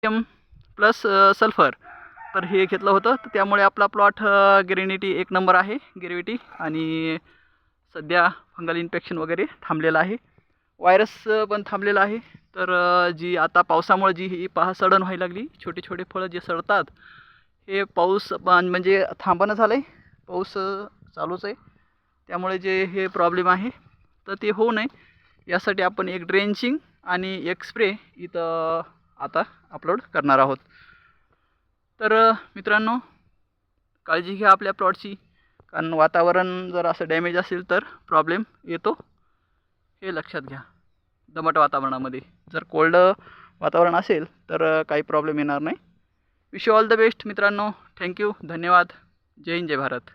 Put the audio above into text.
Plus sulphur तर हे घेतलं होतं. तर त्यामुळे आपला प्लॉट ग्रेनिटी एक नंबर आहे ग्रेविटी. आणि सध्या फंगल इन्फेक्शन वगैरे थांबलेलं आहे, व्हायरस पण थांबलेला आहे. तर जी आता पावसामुळे जी ही पहा सडन व्हायला लागली, छोटे छोटे फळं जे सडतात, हे पाऊस म्हणजे थांबणं झालं आहे, पाऊस चालूच आहे. त्यामुळे जे हे प्रॉब्लेम आहे तर ते होऊ नये यासाठी आपण एक ड्रेंचिंग आणि एक स्प्रे इथं आता अपलोड करणार आहोत. तर मित्रांनो, काळजी घ्या आपल्या प्लॉटची, कारण वातावरण जर असं डॅमेज असेल तर प्रॉब्लेम येतो, हे लक्षात घ्या. दमट वातावरणामध्ये जर कोल्ड वातावरण असेल तर काही प्रॉब्लेम येणार नाही. Wish you all the best मित्रांनो. थँक्यू, धन्यवाद. जय हिंद, जय भारत.